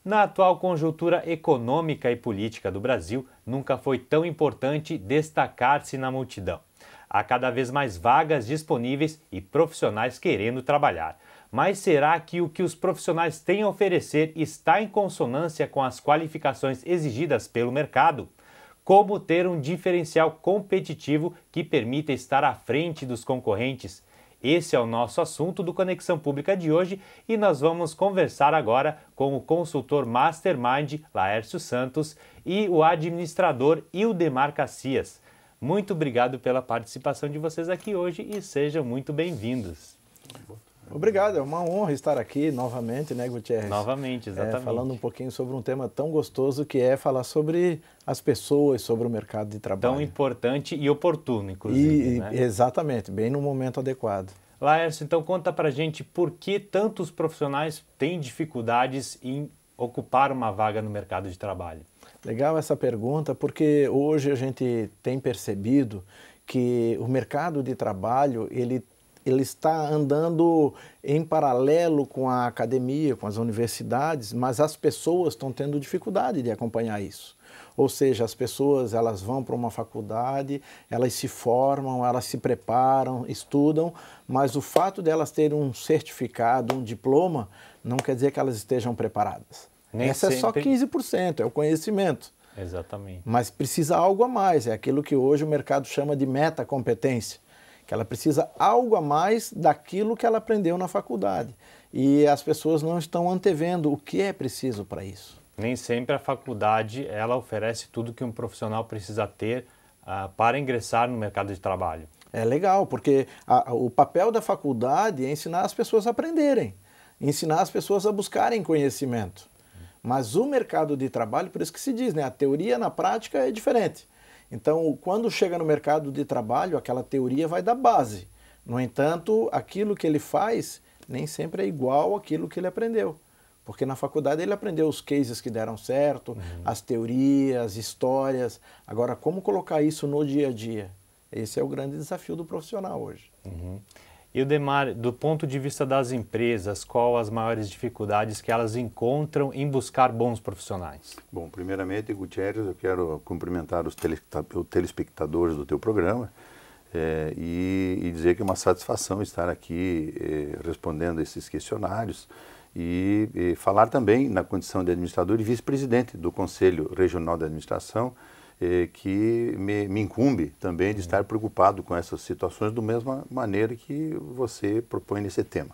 Na atual conjuntura econômica e política do Brasil, nunca foi tão importante destacar-se na multidão. Há cada vez mais vagas disponíveis e profissionais querendo trabalhar. Mas será que o que os profissionais têm a oferecer está em consonância com as qualificações exigidas pelo mercado? Como ter um diferencial competitivo que permita estar à frente dos concorrentes? Esse é o nosso assunto do Conexão Pública de hoje e nós vamos conversar agora com o consultor Mastermind Laércio Santos e o administrador Ildemar Cacias. Muito obrigado pela participação de vocês aqui hoje e sejam muito bem-vindos. Obrigado, é uma honra estar aqui novamente, né, Gutierrez? Novamente, exatamente. Falando um pouquinho sobre um tema tão gostoso que é falar sobre as pessoas, sobre o mercado de trabalho. Tão importante e oportuno, inclusive, né? Exatamente, bem no momento adequado. Laércio, então conta pra gente por que tantos profissionais têm dificuldades em ocupar uma vaga no mercado de trabalho. Legal essa pergunta, porque hoje a gente tem percebido que o mercado de trabalho, ele está andando em paralelo com a academia, com as universidades, mas as pessoas estão tendo dificuldade de acompanhar isso. Ou seja, as pessoas elas vão para uma faculdade, elas se formam, elas se preparam, estudam, mas o fato de elas terem um certificado, um diploma, não quer dizer que elas estejam preparadas. Essa é só 15%, é o conhecimento. Exatamente. Mas precisa algo a mais, é aquilo que hoje o mercado chama de metacompetência, que ela precisa algo a mais daquilo que ela aprendeu na faculdade. E as pessoas não estão antevendo o que é preciso para isso. Nem sempre a faculdade ela oferece tudo que um profissional precisa ter para ingressar no mercado de trabalho. É legal, porque o papel da faculdade é ensinar as pessoas a aprenderem, ensinar as pessoas a buscarem conhecimento. Mas o mercado de trabalho, por isso que se diz, né, a teoria na prática é diferente. Então, quando chega no mercado de trabalho, aquela teoria vai dar base. No entanto, aquilo que ele faz nem sempre é igual àquilo que ele aprendeu. Porque na faculdade ele aprendeu os cases que deram certo, as teorias, histórias. Agora, como colocar isso no dia a dia? Esse é o grande desafio do profissional hoje. Ildemar, do ponto de vista das empresas, qual as maiores dificuldades que elas encontram em buscar bons profissionais? Bom, primeiramente, Gutierrez, eu quero cumprimentar os telespectadores do teu programa e dizer que é uma satisfação estar aqui respondendo esses questionários e falar também na condição de administrador e vice-presidente do Conselho Regional de Administração, que me incumbe também de estar preocupado com essas situações da mesma maneira que você propõe nesse tema.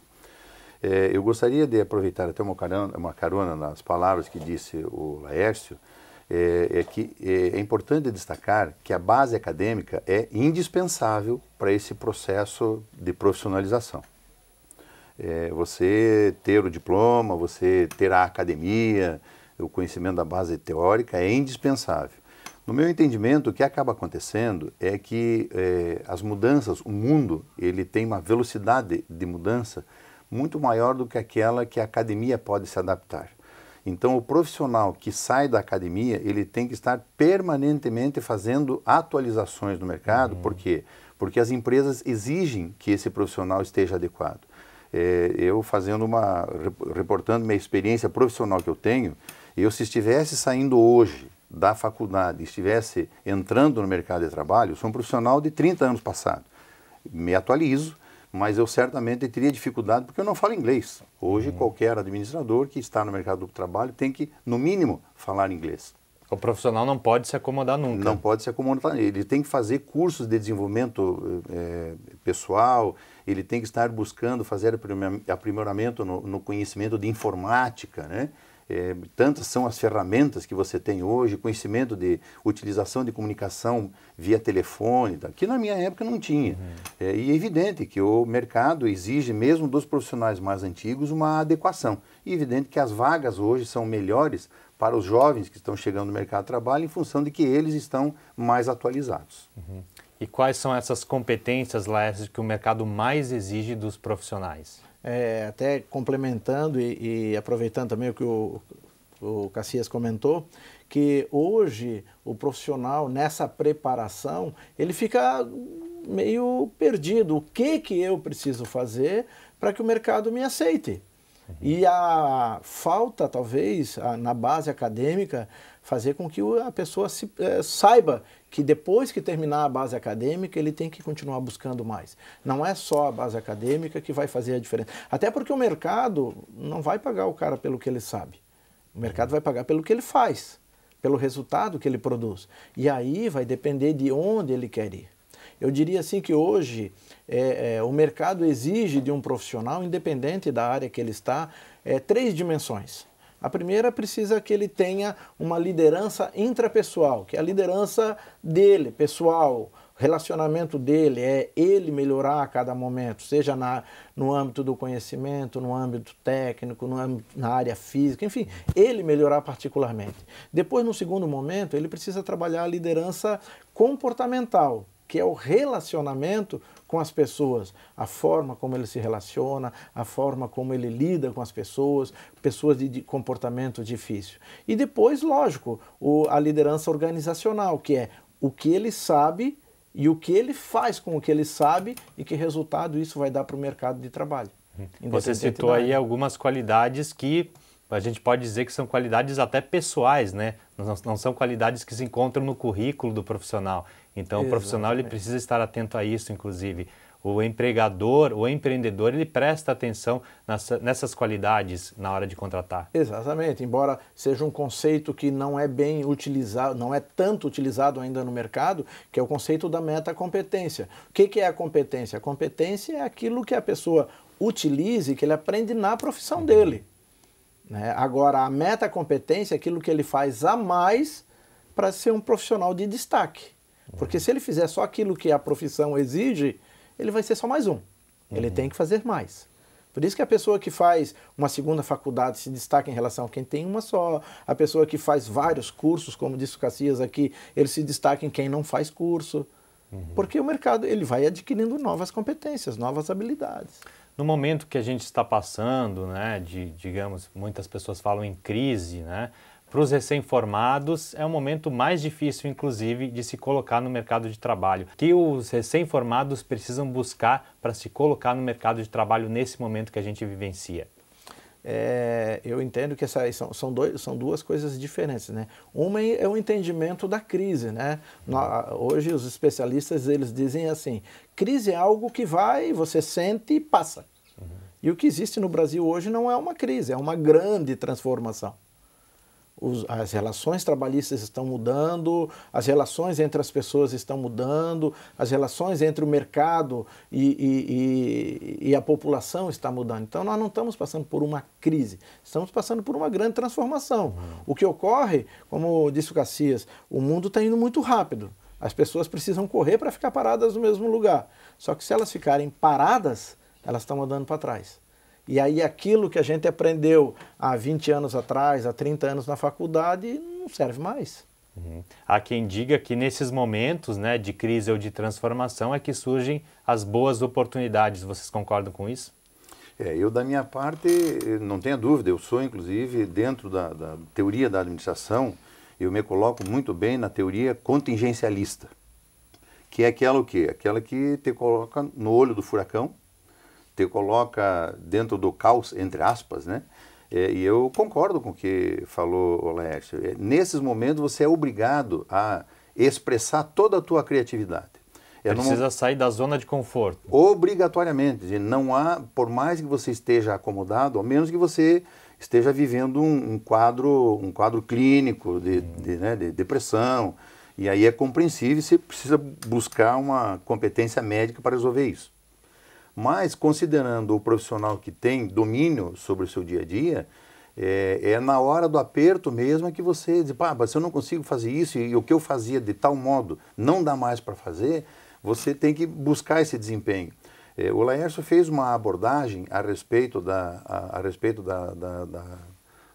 Eu gostaria de aproveitar até uma carona nas palavras que disse o Laércio, que é importante destacar que a base acadêmica é indispensável para esse processo de profissionalização. Você ter o diploma, você ter a academia, o conhecimento da base teórica é indispensável. No meu entendimento, o que acaba acontecendo é que as mudanças, o mundo, ele tem uma velocidade de mudança muito maior do que aquela que a academia pode se adaptar. Então, o profissional que sai da academia, ele tem que estar permanentemente fazendo atualizações no mercado. Por quê? Porque as empresas exigem que esse profissional esteja adequado. Eu reportando minha experiência profissional que eu tenho, se estivesse saindo hoje da faculdade, estivesse entrando no mercado de trabalho, eu sou um profissional de 30 anos passados. Me atualizo, mas eu certamente teria dificuldade porque eu não falo inglês. Hoje, qualquer administrador que está no mercado do trabalho tem que, no mínimo, falar inglês. O profissional não pode se acomodar nunca. Não pode se acomodar. Ele tem que fazer cursos de desenvolvimento pessoal, ele tem que estar buscando fazer aprimoramento no conhecimento de informática, né? Tantas são as ferramentas que você tem hoje, conhecimento de utilização de comunicação via telefone, que na minha época não tinha. E é evidente que o mercado exige, mesmo dos profissionais mais antigos, uma adequação. E é evidente que as vagas hoje são melhores para os jovens que estão chegando no mercado de trabalho em função de que eles estão mais atualizados. E quais são essas competências, Laércio, que o mercado mais exige dos profissionais? Até complementando e aproveitando também o que o Cacias comentou, que hoje o profissional nessa preparação, ele fica meio perdido. O que eu preciso fazer para que o mercado me aceite? E a falta, talvez, na base acadêmica, fazer com que a pessoa saiba que depois que terminar a base acadêmica, ele tem que continuar buscando mais. Não é só a base acadêmica que vai fazer a diferença. Até porque o mercado não vai pagar o cara pelo que ele sabe. O mercado vai pagar pelo que ele faz, pelo resultado que ele produz. E aí vai depender de onde ele quer ir. Eu diria assim que hoje o mercado exige de um profissional, independente da área que ele está, 3 dimensões. A primeira precisa que ele tenha uma liderança intrapessoal, que é a liderança dele, pessoal, relacionamento dele, é ele melhorar a cada momento, seja no âmbito do conhecimento, no âmbito técnico, na área física, enfim, ele melhorar particularmente. Depois, no segundo momento, ele precisa trabalhar a liderança comportamental, que é o relacionamento com as pessoas, a forma como ele se relaciona, a forma como ele lida com as pessoas, pessoas de comportamento difícil. E depois, lógico, a liderança organizacional, que é o que ele sabe e o que ele faz com o que ele sabe e que resultado isso vai dar para o mercado de trabalho. Você citou aí algumas qualidades que a gente pode dizer que são qualidades até pessoais, né? Não são qualidades que se encontram no currículo do profissional. Então, o profissional ele precisa estar atento a isso, inclusive. O empregador, o empreendedor, ele presta atenção nessas qualidades na hora de contratar. Exatamente, embora seja um conceito que não é bem utilizado, não é tanto utilizado ainda no mercado, que é o conceito da metacompetência. O que é a competência? A competência é aquilo que a pessoa utiliza e que ele aprende na profissão dele. Né? Agora, a metacompetência é aquilo que ele faz a mais para ser um profissional de destaque. Porque se ele fizer só aquilo que a profissão exige, ele vai ser só mais um. Ele tem que fazer mais. Por isso que a pessoa que faz uma segunda faculdade se destaca em relação a quem tem uma só. A pessoa que faz vários cursos, como disse o Cacias aqui, ele se destaca em quem não faz curso. Porque o mercado ele vai adquirindo novas competências, novas habilidades. No momento que a gente está passando, né, digamos, muitas pessoas falam em crise, né? Para os recém-formados é um momento mais difícil, inclusive, de se colocar no mercado de trabalho. O que os recém-formados precisam buscar para se colocar no mercado de trabalho nesse momento que a gente vivencia? Eu entendo que são duas coisas diferentes, né? Uma é o entendimento da crise, né? Hoje os especialistas eles dizem assim, crise é algo que você sente e passa. E o que existe no Brasil hoje não é uma crise, é uma grande transformação. As relações trabalhistas estão mudando, as relações entre as pessoas estão mudando, as relações entre o mercado e a população estão mudando. Então nós não estamos passando por uma crise, estamos passando por uma grande transformação. O que ocorre, como disse o Cacias, o mundo está indo muito rápido. As pessoas precisam correr para ficar paradas no mesmo lugar. Só que se elas ficarem paradas, elas estão andando para trás. E aí aquilo que a gente aprendeu há 20 anos atrás, há 30 anos na faculdade, não serve mais. Há quem diga que nesses momentos, né, de crise ou de transformação é que surgem as boas oportunidades. Vocês concordam com isso? Eu da minha parte, não tenha dúvida, eu sou inclusive dentro da teoria da administração, eu me coloco muito bem na teoria contingencialista, que é aquela o quê? Aquela que te coloca no olho do furacão, te coloca dentro do caos, entre aspas, né? E eu concordo com o que falou o Laércio. Nesses momentos você é obrigado a expressar toda a tua criatividade. Precisa sair da zona de conforto. Obrigatoriamente. Não há, por mais que você esteja acomodado, ao menos que você esteja vivendo um quadro clínico de depressão. E aí é compreensível e você precisa buscar uma competência médica para resolver isso. Mas, considerando o profissional que tem domínio sobre o seu dia a dia, é na hora do aperto mesmo que você diz, mas eu não consigo fazer isso e o que eu fazia de tal modo não dá mais para fazer, você tem que buscar esse desempenho. O Laércio fez uma abordagem a respeito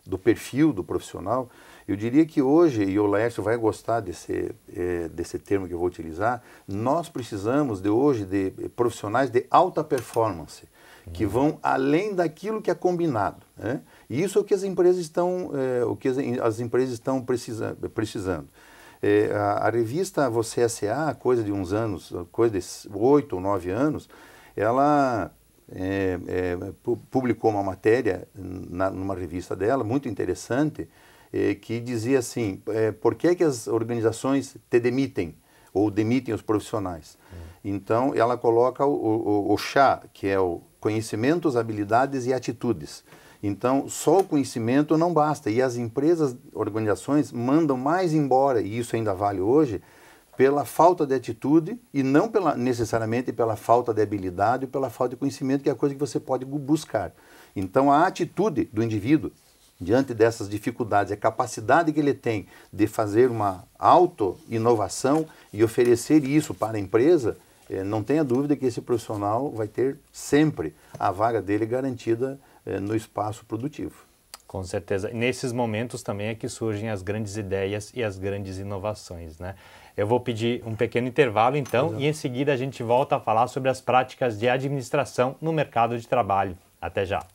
do perfil do profissional. Eu diria que hoje, e o Laércio vai gostar desse termo que eu vou utilizar, nós precisamos hoje de profissionais de alta performance, que vão além daquilo que é combinado, né? E isso é o que as empresas estão precisando. A revista Você S.A., coisa de uns anos, coisa de 8 ou 9 anos, ela publicou uma matéria numa revista dela, muito interessante, que dizia assim, por que as organizações te demitem ou demitem os profissionais? Então, ela coloca o chá, que é o conhecimentos, habilidades e atitudes. Então, só o conhecimento não basta. E as empresas, organizações, mandam mais embora, e isso ainda vale hoje, pela falta de atitude e não necessariamente pela falta de habilidade ou pela falta de conhecimento, que é a coisa que você pode buscar. Então, a atitude do indivíduo, diante dessas dificuldades, a capacidade que ele tem de fazer uma auto-inovação e oferecer isso para a empresa, não tenha dúvida que esse profissional vai ter sempre a vaga dele garantida no espaço produtivo. Com certeza. Nesses momentos também é que surgem as grandes ideias e as grandes inovações, né? Eu vou pedir um pequeno intervalo, então, e em seguida a gente volta a falar sobre as práticas de administração no mercado de trabalho. Até já!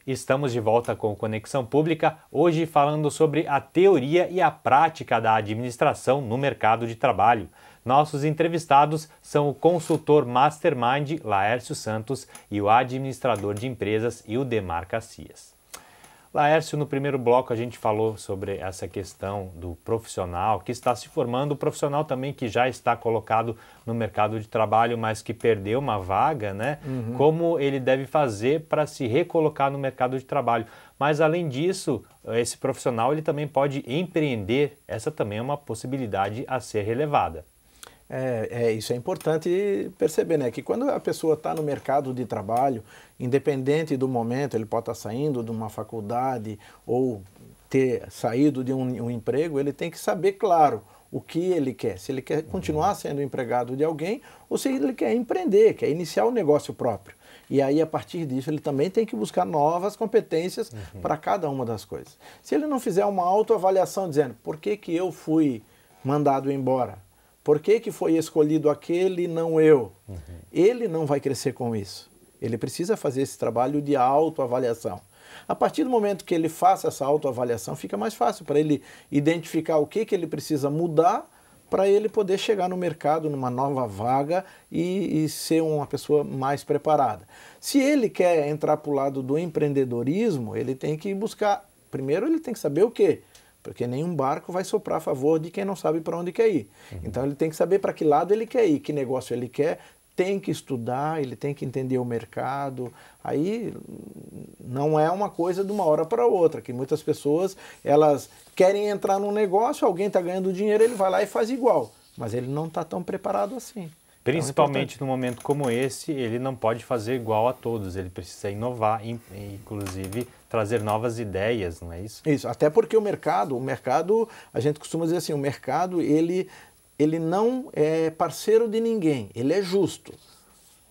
Estamos de volta com Conexão Pública, hoje falando sobre a teoria e a prática da administração no mercado de trabalho. Nossos entrevistados são o consultor Mastermind, Laércio Santos, e o administrador de empresas, Ildemar Cacias. Laércio, no primeiro bloco a gente falou sobre essa questão do profissional que está se formando, o profissional também que já está colocado no mercado de trabalho, mas que perdeu uma vaga, né? Como ele deve fazer para se recolocar no mercado de trabalho. Mas além disso, esse profissional ele também pode empreender, essa também é uma possibilidade a ser relevada. Isso é importante perceber, né? Que quando a pessoa está no mercado de trabalho, independente do momento, ele pode estar saindo de uma faculdade ou ter saído de um emprego, ele tem que saber, claro, o que ele quer. Se ele quer continuar sendo empregado de alguém ou se ele quer empreender, quer iniciar um negócio próprio. E aí, a partir disso, ele também tem que buscar novas competências para cada uma das coisas. Se ele não fizer uma autoavaliação dizendo por que eu fui mandado embora, por que foi escolhido aquele e não eu? Ele não vai crescer com isso. Ele precisa fazer esse trabalho de autoavaliação. A partir do momento que ele faça essa autoavaliação, fica mais fácil para ele identificar o que ele precisa mudar para ele poder chegar no mercado, numa nova vaga e ser uma pessoa mais preparada. Se ele quer entrar para o lado do empreendedorismo, ele tem que buscar, primeiro ele tem que saber o quê? Porque nenhum barco vai soprar a favor de quem não sabe para onde quer ir. Então ele tem que saber para que lado ele quer ir, que negócio ele quer, tem que estudar, ele tem que entender o mercado. Aí não é uma coisa de uma hora para outra, que muitas pessoas elas querem entrar num negócio, alguém está ganhando dinheiro, ele vai lá e faz igual, mas ele não está tão preparado assim. Principalmente num momento como esse, ele não pode fazer igual a todos, ele precisa inovar, inclusive trazer novas ideias, não é isso? Isso, até porque o mercado, a gente costuma dizer assim, o mercado, ele não é parceiro de ninguém, ele é justo.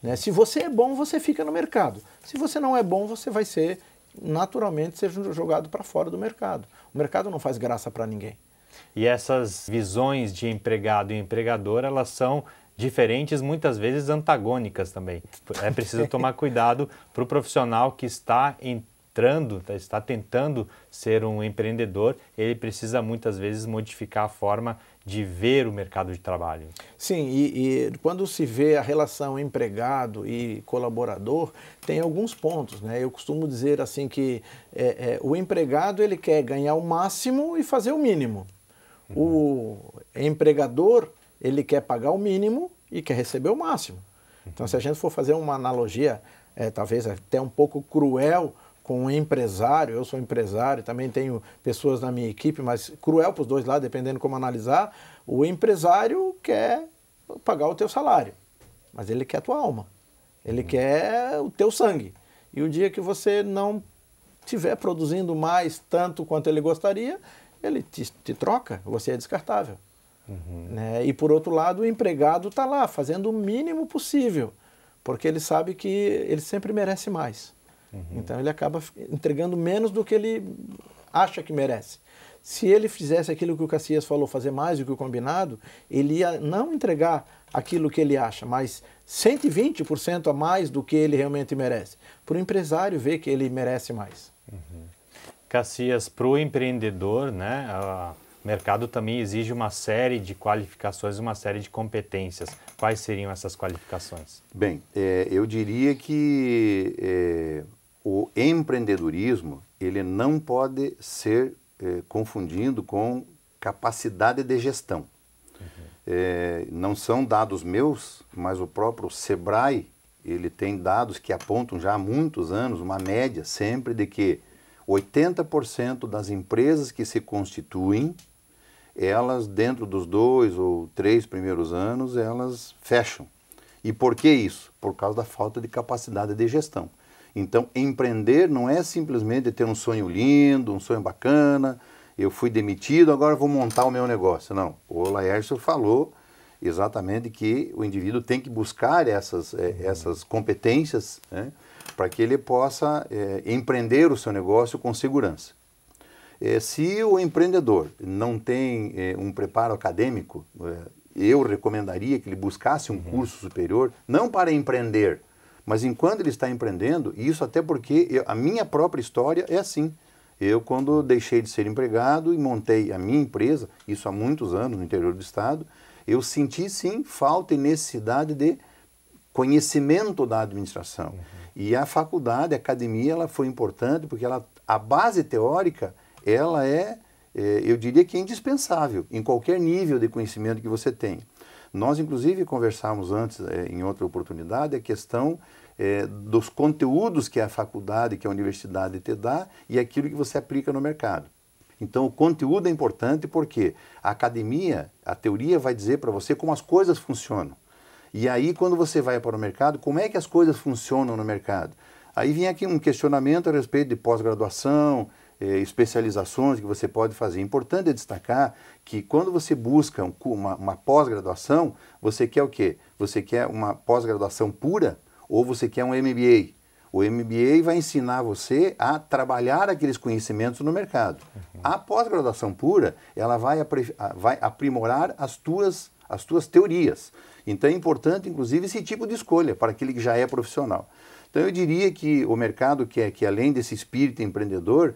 Né? Se você é bom, você fica no mercado. Se você não é bom, você vai naturalmente ser jogado para fora do mercado. O mercado não faz graça para ninguém. E essas visões de empregado e empregador, elas são diferentes, muitas vezes antagônicas também. É preciso tomar cuidado para o profissional que está está tentando ser um empreendedor, ele precisa muitas vezes modificar a forma de ver o mercado de trabalho. Sim, e quando se vê a relação empregado e colaborador, tem alguns pontos, né? Eu costumo dizer assim que o empregado ele quer ganhar o máximo e fazer o mínimo. O empregador ele quer pagar o mínimo e quer receber o máximo. Então, se a gente for fazer uma analogia, talvez até um pouco cruel com um empresário, eu sou empresário, também tenho pessoas na minha equipe, mas cruel para os dois lados, dependendo como analisar, o empresário quer pagar o teu salário, mas ele quer a tua alma, ele quer o teu sangue. E o dia que você não estiver produzindo mais tanto quanto ele gostaria, ele te troca, você é descartável. Né? E por outro lado, o empregado está lá fazendo o mínimo possível, porque ele sabe que ele sempre merece mais. Então ele acaba entregando menos do que ele acha que merece. Se ele fizesse aquilo que o Cassias falou, fazer mais do que o combinado, ele ia não entregar aquilo que ele acha, mas 120% a mais do que ele realmente merece. Para o empresário ver que ele merece mais. Cassias, para o empreendedor, né, o mercado também exige uma série de qualificações, uma série de competências. Quais seriam essas qualificações? Bem, eu diria que o empreendedorismo ele não pode ser confundido com capacidade de gestão. Não são dados meus, mas o próprio Sebrae, ele tem dados que apontam já há muitos anos, uma média sempre de que 80% das empresas que se constituem, elas dentro dos 2 ou 3 primeiros anos, elas fecham. E por que isso? Por causa da falta de capacidade de gestão. Então, empreender não é simplesmente ter um sonho lindo, um sonho bacana, eu fui demitido, agora vou montar o meu negócio. Não, o Laércio falou exatamente que o indivíduo tem que buscar essas competências, né, para que ele possa empreender o seu negócio com segurança. Se o empreendedor não tem um preparo acadêmico, eu recomendaria que ele buscasse um curso superior, não para empreender, mas enquanto ele está empreendendo, isso até porque a minha própria história é assim. Eu, quando deixei de ser empregado e montei a minha empresa, isso há muitos anos no interior do estado, eu senti sim falta e necessidade de conhecimento da administração. E a faculdade, a academia, ela foi importante porque a base teórica, ela eu diria que é indispensável em qualquer nível de conhecimento que você tenha. Nós, inclusive, conversamos antes, em outra oportunidade, a questão dos conteúdos que a faculdade, que a universidade te dá e aquilo que você aplica no mercado. Então, o conteúdo é importante porque a academia, a teoria vai dizer para você como as coisas funcionam. E aí, quando você vai para o mercado, como é que as coisas funcionam no mercado? Aí vem aqui um questionamento a respeito de pós-graduação, especializações que você pode fazer. Importante é destacar que quando você busca uma pós-graduação, você quer o quê? Você quer uma pós-graduação pura ou você quer um MBA? O MBA vai ensinar você a trabalhar aqueles conhecimentos no mercado. A pós-graduação pura, ela vai aprimorar as tuas teorias. Então é importante, inclusive, esse tipo de escolha para aquele que já é profissional. Então eu diria que o mercado que além desse espírito empreendedor,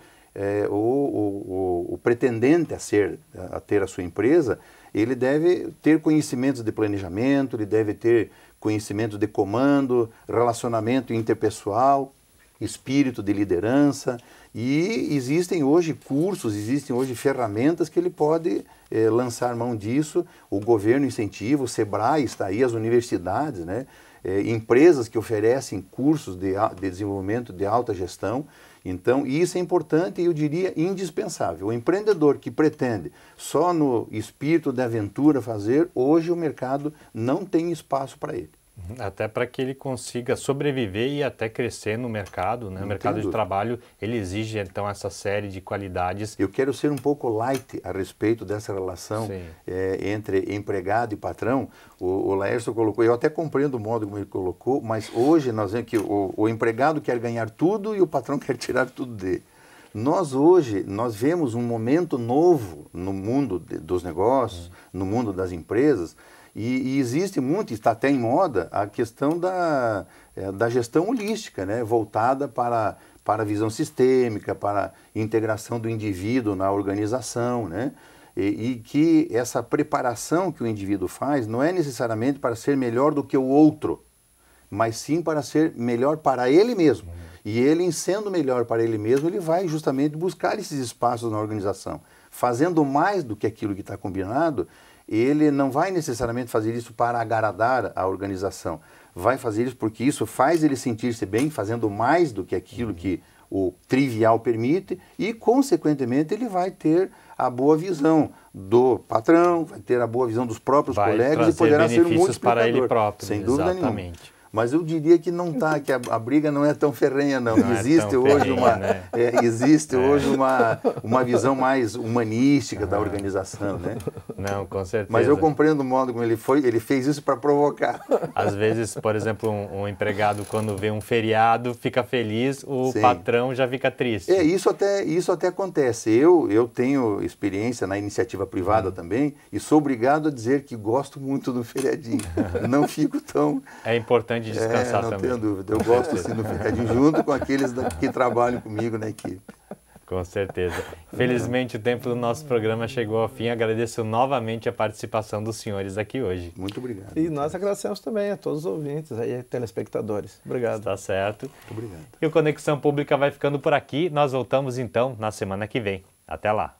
o pretendente a ter a sua empresa, ele deve ter conhecimentos de planejamento, ele deve ter conhecimentos de comando, relacionamento interpessoal, espírito de liderança, e existem hoje cursos, existem hoje ferramentas que ele pode lançar mão disso. O governo incentiva, o Sebrae está aí, as universidades, né? Empresas que oferecem cursos de desenvolvimento de alta gestão. Então, isso é importante e eu diria indispensável. O empreendedor que pretende só no espírito de aventura fazer, hoje o mercado não tem espaço para ele. Até para que ele consiga sobreviver e até crescer no mercado, né? O mercado de trabalho, ele exige então essa série de qualidades. Eu quero ser um pouco light a respeito dessa relação entre empregado e patrão. O Laércio colocou, eu até compreendo o modo como ele colocou, mas hoje nós vemos que o empregado quer ganhar tudo e o patrão quer tirar tudo dele. Hoje, nós vemos um momento novo no mundo dos negócios, no mundo das empresas, e existe muito, está até em moda, a questão da gestão holística, né? Voltada para a visão sistêmica, para a integração do indivíduo na organização, né? E que essa preparação que o indivíduo faz não é necessariamente para ser melhor do que o outro, mas sim para ser melhor para ele mesmo. E ele, em sendo melhor para ele mesmo, ele vai justamente buscar esses espaços na organização. Fazendo mais do que aquilo que está combinado, ele não vai necessariamente fazer isso para agradar a organização. Vai fazer isso porque isso faz ele sentir-se bem, fazendo mais do que aquilo que o trivial permite e, consequentemente, ele vai ter a boa visão do patrão, vai ter a boa visão dos próprios colegas e poderá ser um multiplicador. Para ele próprio, sem dúvida nenhuma. Mas eu diria que não está, que a briga não é tão ferrenha, não. Não existe é tão hoje ferrenha, uma, né? existe hoje uma visão mais humanística da organização, né? Não, com certeza. Mas eu compreendo o modo como ele fez isso para provocar. Às vezes, por exemplo, um empregado, quando vê um feriado, fica feliz, o Sim. patrão já fica triste. Isso até acontece. Eu tenho experiência na iniciativa privada também e sou obrigado a dizer que gosto muito do feriadinho. Não fico tão... É importante descansar não também. tenho dúvida. Eu gosto sim do feriadinho, junto com aqueles que trabalham comigo na equipe. Com certeza. Felizmente o tempo do nosso programa chegou ao fim. Agradeço novamente a participação dos senhores aqui hoje. Muito obrigado. E nós agradecemos também a todos os ouvintes, aí, telespectadores. Obrigado. Tá certo. Muito obrigado. E o Conexão Pública vai ficando por aqui. Nós voltamos então na semana que vem. Até lá.